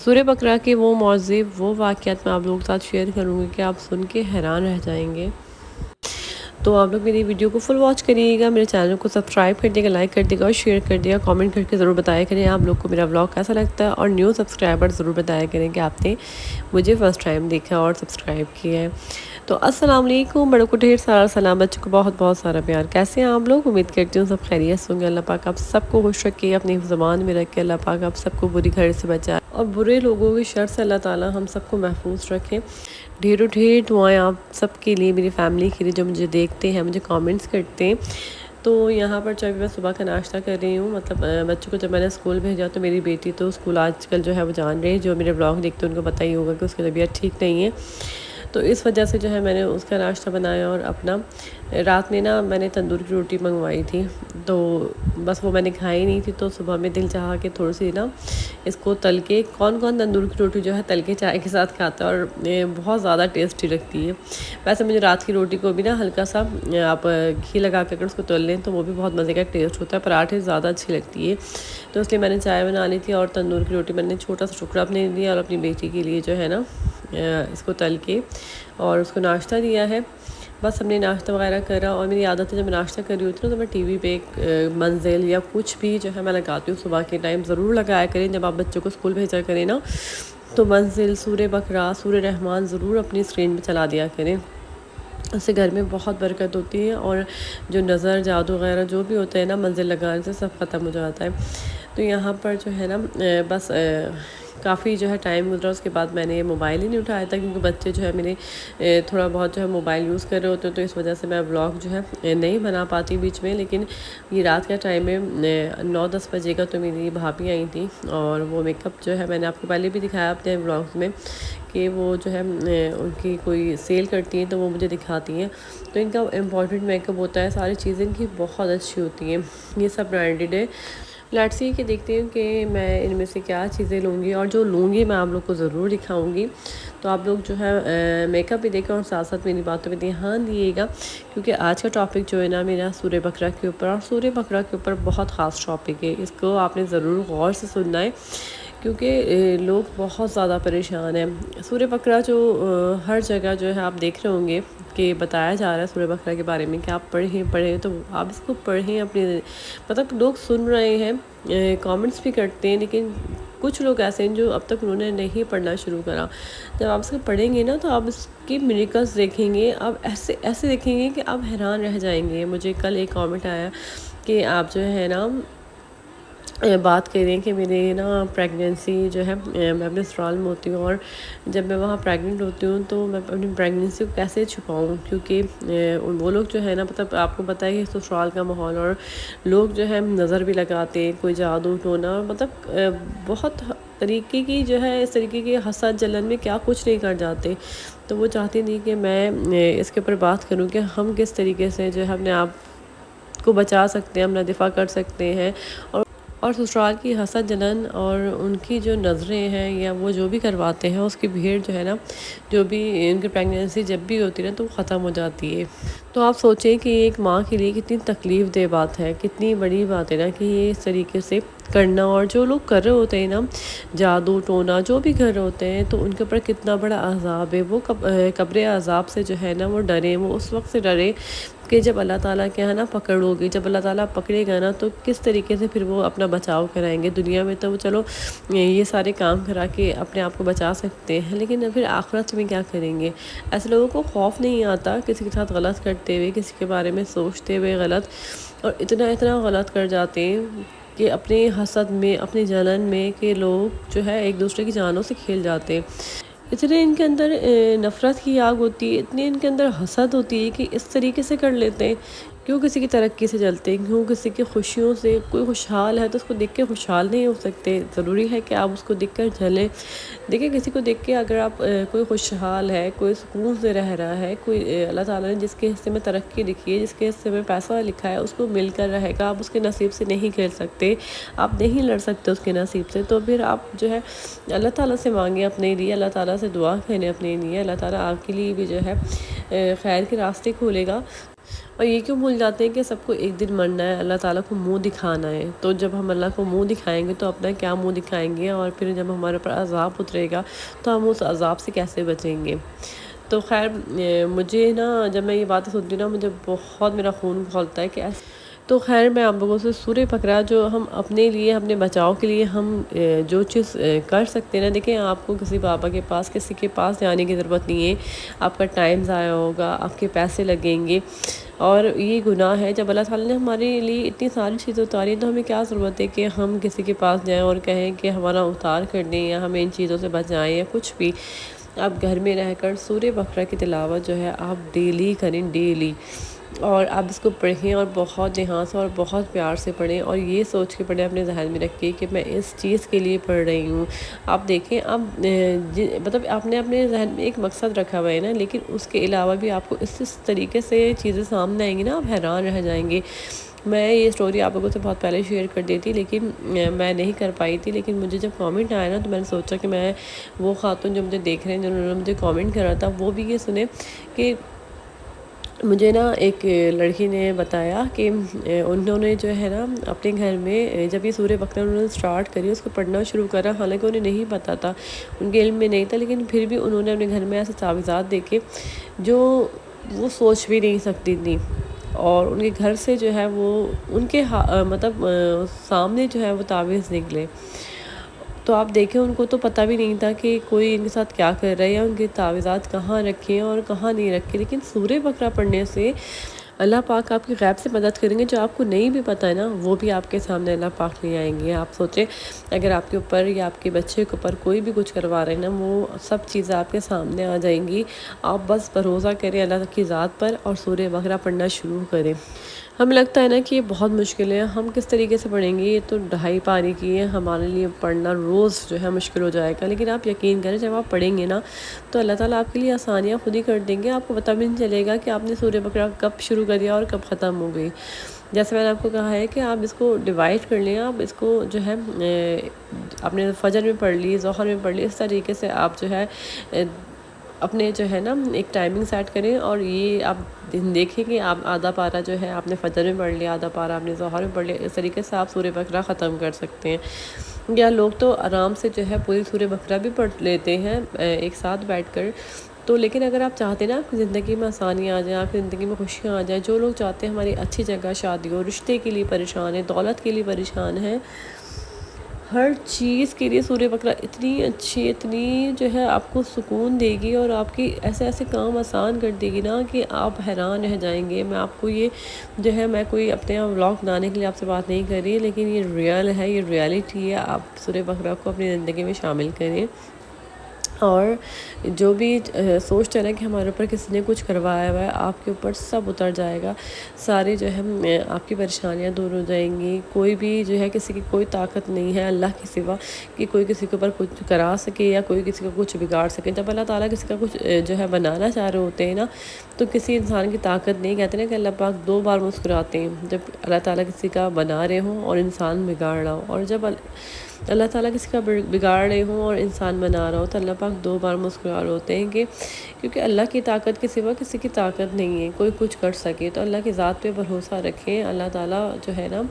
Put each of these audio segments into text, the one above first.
سورہ بقرہ کے وہ موضوع وہ واقعات میں آپ لوگوں کے ساتھ شیئر کروں گی کہ آپ سن کے حیران رہ جائیں گے۔ تو آپ لوگ میری ویڈیو کو فل واچ کریے گا، میرے چینل کو سبسکرائب کر دیے گا، لائک کر دیے گا اور شیئر کر دیے گا، کامنٹ کر کے ضرور بتایا کریں آپ لوگ کو میرا ولاگ کیسا لگتا ہے، اور نیو سبسکرائبر ضرور بتایا کریں کہ آپ نے مجھے فرسٹ ٹائم دیکھا اور سبسکرائب کیا ہے۔ تو السلام علیکم، بڑوں کو ڈھیر سارا سلام، بچوں کو بہت بہت سارا پیار۔ کیسے ہیں آپ لوگ؟ امید کرتی ہوں سب خیریت سے ہوں گے۔ اللہ پاک آپ سب کو خوش رکھے، اپنی زبان میں رکھ کے اللہ پاک آپ سب کو بری گھر سے بچائے اور برے لوگوں کی شر سے اللہ تعالی ہم سب کو محفوظ رکھے۔ ڈھیروں ڈھیر دعائیں آپ سب کے لیے، میری فیملی کے لیے جو مجھے دیکھتے ہیں، مجھے کامنٹس کرتے ہیں۔ تو یہاں پر جب میں صبح کا ناشتہ کر رہی ہوں، مطلب بچوں کو جب میں نے اسکول بھیجا تو میری بیٹی تو اسکول آج کل جو ہے وہ جان رہی ہے، جو میرے ولاگ دیکھتے ہیں ان کو پتہ ہی ہوگا کہ اس کی طبیعت ٹھیک نہیں ہے، تو اس وجہ سے جو ہے میں نے اس کا ناشتہ بنایا۔ اور اپنا رات میں میں نے تندور کی روٹی منگوائی تھی، تو بس وہ میں نے کھائی نہیں تھی، تو صبح میں دل چاہا کہ تھوڑی سی اس کو تل کے، کون تندور کی روٹی جو ہے تل کے چائے کے ساتھ کھاتا ہے اور بہت زیادہ ٹیسٹی لگتی ہے۔ ویسے مجھے رات کی روٹی کو بھی ہلکا سا آپ گھی لگا کے اگر اس کو تل لیں تو وہ بھی بہت مزے کا ٹیسٹ ہوتا ہے، پراٹھے زیادہ اچھی لگتی ہے۔ تو اس لیے میں نے چائے بنا لی تھی اور تندور کی روٹی میں نے چھوٹا سا ٹکڑا اپنے لیا اور اپنی بیٹی کے لیے جو ہے اس کو تل کے اور اس کو ناشتہ دیا ہے۔ بس ہم نے ناشتہ وغیرہ کرا، اور میری عادت ہے جب میں ناشتہ کر رہی ہوتی ہوں تو میں ٹی وی پہ ایک منزل یا کچھ بھی جو ہے میں لگاتی ہوں۔ صبح کے ٹائم ضرور لگایا کریں جب آپ بچوں کو اسکول بھیجا کریں تو منزل، سورہ بقرہ، سورہ رحمان ضرور اپنی اسکرین پہ چلا دیا کریں، اس سے گھر میں بہت برکت ہوتی ہے اور جو نظر، جادو وغیرہ جو بھی ہوتا ہے منزل لگانے سے سب ختم ہو جاتا ہے۔ تو یہاں پر جو ہے بس کافی جو ہے ٹائم گزرا، اس کے بعد میں نے موبائل ہی نہیں اٹھایا تھا، کیونکہ بچے جو ہے میرے تھوڑا بہت جو ہے موبائل یوز کر رہے ہوتے ہیں، تو اس وجہ سے میں ولاگ جو ہے نہیں بنا پاتی بیچ میں۔ لیکن یہ رات کا ٹائم ہے، 9-10 بجے کا، تو میری بھابھی آئی تھی اور وہ میک اپ جو ہے میں نے آپ کو پہلے بھی دکھایا اپنے ولاگز میں کہ وہ جو ہے ان کی کوئی سیل کرتی ہیں تو وہ مجھے دکھاتی ہیں، تو ان کا امپورٹنٹ میک اپ ہوتا ہے، ساری چیزیں ان کی بہت اچھی ہوتی ہیں، یہ سب برانڈیڈ ہے۔ لیٹس سی کہ دیکھتے ہیں کہ میں ان میں سے کیا چیزیں لوں گی، اور جو لوں گی میں آپ لوگ کو ضرور دکھاؤں گی۔ تو آپ لوگ جو ہے میک اپ بھی دیکھیں اور ساتھ ساتھ میری باتوں پہ دھیان دیے گا، کیونکہ آج کا ٹاپک جو ہے میرا سورہ بقرہ کے اوپر، اور سورہ بقرہ کے اوپر بہت خاص ٹاپک ہے، اس کو آپ نے ضرور غور سے سننا ہے، کیونکہ لوگ بہت زیادہ پریشان ہیں۔ سورہ بقرہ جو ہر جگہ جو ہے آپ دیکھ رہے ہوں گے کہ بتایا جا رہا ہے سورہ بقرہ کے بارے میں کہ آپ پڑھیں، تو آپ اس کو پڑھیں اپنے، مطلب لوگ سن رہے ہیں، کامنٹس بھی کرتے ہیں، لیکن کچھ لوگ ایسے ہیں جو اب تک انہوں نے نہیں پڑھنا شروع کرا۔ جب آپ اس کو پڑھیں گے تو آپ اس کی میریکلز دیکھیں گے، آپ ایسے دیکھیں گے کہ آپ حیران رہ جائیں گے۔ مجھے کل ایک کامنٹ آیا کہ آپ جو ہے بات کریں کہ میرے پریگننسی جو ہے میں اپنے سسرال میں ہوتی ہوں، اور جب میں وہاں پریگننٹ ہوتی ہوں تو میں اپنی پریگننسی کو کیسے چھپاؤں، کیونکہ وہ لوگ جو ہے مطلب آپ کو پتہ ہے کہ سسرال کا ماحول، اور لوگ جو ہے نظر بھی لگاتے، کوئی جادو ٹونا، مطلب بہت طریقے کی جو ہے، اس طریقے کی حسد جلن میں کیا کچھ نہیں کر جاتے۔ تو وہ چاہتی تھی کہ میں اس کے اوپر بات کروں کہ ہم کس طریقے سے جو ہے اپنے آپ کو بچا سکتے ہیں، اپنا دفاع کر سکتے ہیں، اور سسرال کی حسد جلن اور ان کی جو نظریں ہیں یا وہ جو بھی کرواتے ہیں، اس کی بھیڑ جو ہے جو بھی ان کی پریگننسی جب بھی ہوتی ہے تو وہ ختم ہو جاتی ہے۔ تو آپ سوچیں کہ ایک ماں کے لیے کتنی تکلیف دہ بات ہے، کتنی بڑی بات ہے کہ یہ اس طریقے سے کرنا، اور جو لوگ کر رہے ہوتے ہیں جادو ٹونا جو بھی کر رہے ہوتے ہیں، تو ان کے اوپر کتنا بڑا عذاب ہے۔ وہ قبر عذاب سے جو ہے وہ ڈرے، وہ اس وقت سے ڈرے کہ جب اللہ تعالیٰ کے پکڑ ہوگی، جب اللہ تعالیٰ پکڑے گا تو کس طریقے سے پھر وہ اپنا بچاؤ کرائیں گے۔ دنیا میں تو وہ چلو یہ سارے کام کرا کے اپنے آپ کو بچا سکتے ہیں، لیکن پھر آخرت میں کیا کریں گے؟ ایسے لوگوں کو خوف نہیں آتا کسی کے ساتھ غلط کرتے ہوئے، کسی کے بارے میں سوچتے ہوئے غلط، اور اتنا غلط کر جاتے ہیں کہ اپنے حسد میں، اپنی جلن میں، کہ لوگ جو ہے ایک دوسرے کی جانوں سے کھیل جاتے ہیں۔ اتنے ان کے اندر نفرت کی آگ ہوتی ہے، اتنی ان کے اندر حسد ہوتی ہے کہ اس طریقے سے کر لیتے ہیں۔ کیوں کسی کی ترقی سے جلتے ہیں؟ کیوں کسی کی خوشیوں سے؟ کوئی خوشحال ہے تو اس کو دیکھ کے خوشحال نہیں ہو سکتے، ضروری ہے کہ آپ اس کو دیکھ کر جلیں؟ دیکھیں کسی کو دیکھ کے اگر آپ کوئی خوشحال ہے، کوئی سکون سے رہ رہا ہے، کوئی اللہ تعالیٰ نے جس کے حصے میں ترقی لکھی ہے، جس کے حصے میں پیسہ لکھا ہے، اس کو مل کر رہے گا، آپ اس کے نصیب سے نہیں کھیل سکتے، آپ نہیں لڑ سکتے اس کے نصیب سے، تو پھر آپ جو ہے اللہ تعالیٰ سے مانگیں اپنے لیے، اللہ تعالیٰ سے دعا کریں اپنے لیے، اللہ تعالیٰ آپ کے لیے بھی جو ہے خیر کے راستے کھولے گا۔ اور یہ کیوں بھول جاتے ہیں کہ سب کو ایک دن مرنا ہے، اللہ تعالیٰ کو منہ دکھانا ہے، تو جب ہم اللہ کو منہ دکھائیں گے تو اپنا کیا منہ دکھائیں گے، اور پھر جب ہمارے اوپر عذاب اترے گا تو ہم اس عذاب سے کیسے بچیں گے۔ تو خیر مجھے نا جب میں یہ باتیں سنتی ہوں نا مجھے بہت میرا خون کھولتا ہے کہ تو خیر میں آپ لوگوں سے سورہ بقرہ جو ہم اپنے لیے اپنے بچاؤ کے لیے ہم جو چیز کر سکتے ہیں نا، دیکھیں آپ کو کسی بابا کے پاس کسی کے پاس جانے کی ضرورت نہیں ہے، آپ کا ٹائم ضائع ہوگا، آپ کے پیسے لگیں گے، اور یہ گناہ ہے۔ جب اللہ تعالیٰ نے ہمارے لیے اتنی ساری چیزیں اتاری تو ہمیں کیا ضرورت ہے کہ ہم کسی کے پاس جائیں اور کہیں کہ ہمارا اتار کر دیں یا ہمیں ان چیزوں سے بچائیں یا کچھ بھی۔ آپ گھر میں رہ کر سورہ بقرہ کی تلاوت جو ہے آپ ڈیلی کریں، ڈیلی، اور آپ اس کو پڑھیں اور بہت دھیان سے اور بہت پیار سے پڑھیں، اور یہ سوچ کے پڑھیں اپنے ذہن میں رکھ کے کہ میں اس چیز کے لیے پڑھ رہی ہوں۔ آپ دیکھیں اب مطلب آپ نے اپنے ذہن میں ایک مقصد رکھا ہوا ہے نا، لیکن اس کے علاوہ بھی آپ کو اس طریقے سے چیزیں سامنے آئیں گی نا، آپ حیران رہ جائیں گے۔ میں یہ سٹوری آپ لوگوں سے بہت پہلے شیئر کر دیتی لیکن میں نہیں کر پائی تھی، لیکن مجھے جب کامنٹ آیا نا تو میں نے سوچا کہ میں وہ خاتون جو مجھے دیکھ رہے ہیں جنہوں نے مجھے کامنٹ کرا تھا وہ بھی یہ سنیں کہ مجھے نا ایک لڑکی نے بتایا کہ انہوں نے جو ہے نا اپنے گھر میں جب یہ سورہ بقرہ انہوں نے سٹارٹ کری، اس کو پڑھنا شروع کرا، حالانکہ انہیں نہیں پتہ تھا، ان کے علم میں نہیں تھا، لیکن پھر بھی انہوں نے اپنے گھر میں ایسے تعویذات دیکھے جو وہ سوچ بھی نہیں سکتی تھی، اور ان کے گھر سے جو ہے وہ ان کے مطلب سامنے جو ہے وہ تعویذ نکلے۔ تو آپ دیکھیں ان کو تو پتہ بھی نہیں تھا کہ کوئی ان کے ساتھ کیا کر رہا ہے یا ان کے تعویذات کہاں رکھے اور کہاں نہیں رکھے، لیکن سورہ بقرہ پڑھنے سے اللہ پاک آپ کی غیب سے مدد کریں گے، جو آپ کو نہیں بھی پتہ ہے نا وہ بھی آپ کے سامنے اللہ پاک لے آئیں گے۔ آپ سوچیں اگر آپ کے اوپر یا آپ کے بچے کے اوپر کوئی بھی کچھ کروا رہے ہیں نا، وہ سب چیزیں آپ کے سامنے آ جائیں گی۔ آپ بس بھروسہ کریں اللہ کی ذات پر اور سورہ بقرہ پڑھنا شروع کریں۔ ہمیں لگتا ہے نا کہ یہ بہت مشکل ہے، ہم کس طریقے سے پڑھیں گے، یہ تو 2.5 پارے کی ہے، ہمارے لیے پڑھنا روز جو ہے مشکل ہو جائے گا، لیکن آپ یقین کریں جب آپ پڑھیں گے نا تو اللہ تعالیٰ آپ کے لیے آسانیاں خود ہی کر دیں گے، آپ کو پتہ بھی نہیں چلے گا کہ آپ نے سورہ بقرہ کب شروع کر دیا اور کب ختم ہو گئی۔ جیسے میں نے آپ کو کہا ہے کہ آپ اس کو ڈیوائڈ کر لیں، آپ اس کو جو ہے اپنے فجر میں پڑھ لی، ظہر میں پڑھ لی، اس طریقے سے آپ جو ہے اپنے جو ہے نا ایک ٹائمنگ سیٹ کریں، اور یہ آپ دیکھیں کہ آپ آدھا پارہ جو ہے آپ نے فجر میں پڑھ لیا، آدھا پارہ آپ نے ظہر میں پڑھ لیا، اس طریقے سے آپ سورہ بقرہ ختم کر سکتے ہیں۔ یا لوگ تو آرام سے جو ہے پوری سورہ بقرہ بھی پڑھ لیتے ہیں ایک ساتھ بیٹھ کر، تو لیکن اگر آپ چاہتے ہیں نا آپ کی زندگی میں آسانی آ جائے، آپ کی زندگی میں خوشیاں آ جائیں، جو لوگ چاہتے ہیں ہماری اچھی جگہ شادی ہو، رشتے کے لیے پریشان ہیں، دولت کے لیے پریشان ہیں، ہر چیز کے لیے سورہ بقرہ اتنی اچھی، اتنی جو ہے آپ کو سکون دے گی اور آپ کی ایسے ایسے کام آسان کر دے گی نا کہ آپ حیران رہ جائیں گے۔ میں آپ کو یہ جو ہے میں کوئی اپنے ولاگ بنانے کے لیے آپ سے بات نہیں کر رہی، لیکن یہ ریئل ہے، یہ ریئلٹی ہے۔ آپ سورہ بقرہ کو اپنی زندگی میں شامل کریں، اور جو بھی سوچتے ہیں نا کہ ہمارے اوپر کسی نے کچھ کروایا ہوا ہے، آپ کے اوپر سب اتر جائے گا، سارے جو ہے آپ کی پریشانیاں دور ہو جائیں گی۔ کوئی بھی جو ہے کسی کی کوئی طاقت نہیں ہے اللہ کے سوا کہ کوئی کسی کے اوپر کچھ کرا سکے یا کوئی کسی کا کچھ بگاڑ سکے۔ جب اللہ تعالیٰ کسی کا کچھ جو ہے بنانا چاہ رہے ہوتے ہیں نا تو کسی انسان کی طاقت نہیں، کہتے ہیں کہ اللہ پاک 2 بار مسکراتے ہیں، جب اللہ تعالیٰ کسی کا بنا رہے ہوں اور انسان بگاڑ رہا ہو، اور جب اللہ تعالیٰ کسی کا بگاڑ رہے ہوں اور انسان بنا رہا ہو تو اللہ پاک 2 بار مسکرا رہے ہوتے ہیں، کہ کیونکہ اللہ کی طاقت کے سوا کسی کی طاقت نہیں ہے کوئی کچھ کر سکے۔ تو اللہ کی ذات پہ بھروسہ رکھیں، اللہ تعالیٰ جو ہے نا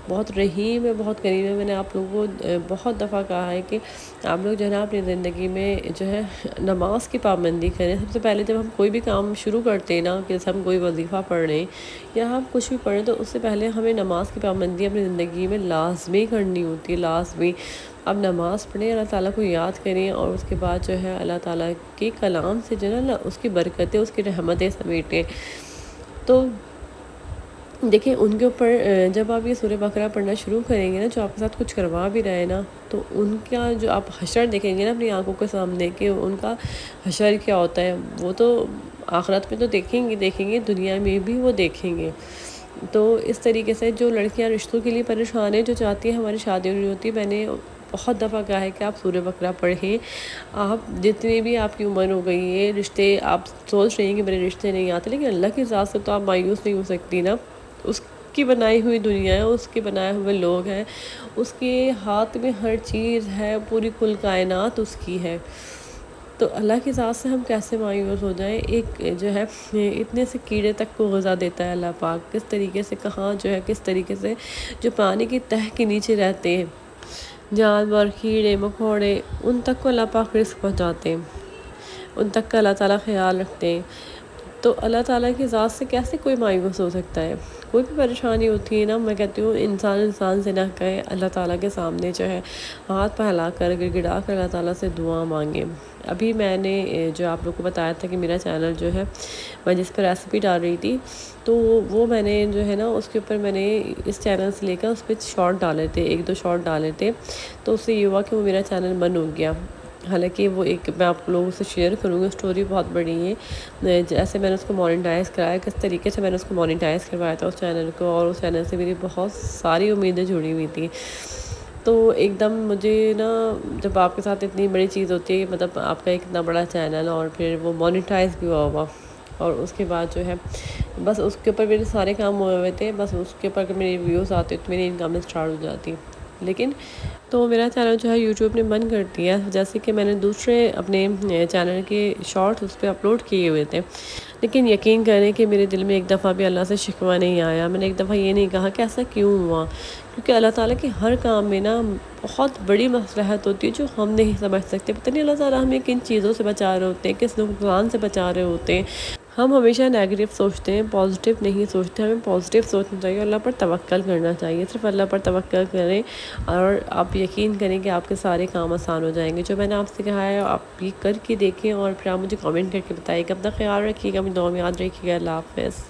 بہت رحیم ہے، بہت کریم ہے۔ میں نے آپ لوگوں کو بہت دفعہ کہا ہے کہ آپ لوگ جو ہے نا اپنی زندگی میں جو ہے نماز کی پابندی کریں۔ سب سے پہلے جب ہم کوئی بھی کام شروع کرتے ہیں نا، کہ ہم کوئی وظیفہ پڑھ رہے ہیں یا ہم کچھ بھی پڑھیں تو اس سے پہلے ہمیں نماز کی پابندی اپنی زندگی میں لازمی کرنی ہوتی ہے، لازمی۔ اب نماز پڑھیں، اللہ تعالیٰ کو یاد کریں، اور اس کے بعد جو ہے اللہ تعالیٰ کے کلام سے جو ہے نا اس کی برکتیں، اس کی رحمتیں سمیٹیں۔ تو دیکھیں ان کے اوپر جب آپ یہ سورہ بقرہ پڑھنا شروع کریں گے نا، جو آپ کے ساتھ کچھ کروا بھی رہے نا، تو ان کا جو آپ حشر دیکھیں گے نا اپنی آنکھوں کے سامنے، کہ ان کا حشر کیا ہوتا ہے، وہ تو آخرت میں تو دیکھیں گے، دنیا میں بھی وہ دیکھیں گے۔ تو اس طریقے سے جو لڑکیاں رشتوں کے لیے پریشان ہیں، جو چاہتی ہیں ہماری شادی نہیں ہوتی، میں نے بہت دفعہ کہا ہے کہ آپ سورہ بقرہ پڑھیں۔ آپ جتنی بھی آپ کی عمر ہو گئی ہے، رشتے آپ سوچ رہے ہیں کہ میرے رشتے نہیں آتے، لیکن اللہ کی ذات سے تو آپ مایوس نہیں ہو سکتی نا۔ اس کی بنائی ہوئی دنیا ہے، اس کے بنائے ہوئے لوگ ہیں، اس کے ہاتھ میں ہر چیز ہے، پوری کل کائنات اس کی ہے۔ تو اللہ کی ذات سے ہم کیسے مایوس ہو جائیں. ایک جو ہے اتنے سے کیڑے تک کو غذا دیتا ہے اللہ پاک, کس طریقے سے کہاں جو ہے کس طریقے سے جو پانی کی تہ کے نیچے رہتے ہیں جانور, کیڑے مکوڑے, ان تک کو اللہ پاک رزق پہنچاتے ہیں, ان تک کا اللہ تعالیٰ خیال رکھتے ہیں. تو اللہ تعالیٰ کی ذات سے کیسے کوئی مایوس ہو سکتا ہے؟ کوئی بھی پریشانی ہوتی ہے نا, میں کہتی ہوں انسان سے نہ کہے, اللہ تعالیٰ کے سامنے جو ہے ہاتھ پھیلا کر گڑ گڑا کر اللہ تعالیٰ سے دعا مانگے. ابھی میں نے جو آپ لوگ کو بتایا تھا کہ میرا چینل جو ہے میں جس پر ریسیپی ڈال رہی تھی, تو وہ میں نے جو ہے نا اس کے اوپر میں نے اس چینل سے لے کر اس پہ شارٹ ڈالے تھے, 1-2 شارٹ ڈالے تھے. تو اس سے یہ ہوا کہ وہ میرا چینل بند ہو گیا. حالانکہ وہ ایک میں آپ لوگوں سے شیئر کروں گا, اسٹوری بہت بڑی ہے, جیسے میں نے اس کو مانیٹائز کرایا, کس طریقے سے میں نے اس کو مانیٹائز کروایا تھا اس چینل کو, اور اس چینل سے میری بہت ساری امیدیں جڑی ہوئی تھیں. تو ایک دم مجھے نا, جب آپ کے ساتھ اتنی بڑی چیز ہوتی ہے, مطلب آپ کا ایک اتنا بڑا چینل اور پھر وہ مانیٹائز بھی ہوا, اور اس کے بعد جو ہے بس اس کے اوپر میرے سارے کام ہوئے ہوئے تھے, بس اس کے اوپر اگر میری ویوز آتے تو میری انکم اسٹارٹ ہو جاتی. لیکن تو میرا چینل جو ہے یوٹیوب نے بند کر دیا, جیسے کہ میں نے دوسرے اپنے چینل کے شارٹس اس پہ اپلوڈ کیے ہوئے تھے. لیکن یقین کریں کہ میرے دل میں ایک دفعہ بھی اللہ سے شکوہ نہیں آیا, میں نے ایک دفعہ یہ نہیں کہا کہ ایسا کیوں ہوا, کیونکہ اللہ تعالیٰ کے ہر کام میں نا بہت بڑی مصلحت ہوتی ہے جو ہم نہیں سمجھ سکتے. پتہ نہیں اللہ تعالیٰ ہمیں کن چیزوں سے بچا رہے ہوتے ہیں, کس نقصان سے بچا رہے ہوتے ہیں. ہم ہمیشہ نیگیٹو سوچتے ہیں, پازیٹیو نہیں سوچتے. ہمیں پازیٹیو سوچنا چاہیے, اللہ پر توکل کرنا چاہیے, صرف اللہ پر توکل کریں اور آپ یقین کریں کہ آپ کے سارے کام آسان ہو جائیں گے. جو میں نے آپ سے کہا ہے آپ یہ کر کے دیکھیں, اور پھر آپ مجھے کامنٹ کر کے بتائیے گا. اپنا خیال رکھیے گا, اپنی دعا میں یاد رکھیے گا. اللہ حافظ.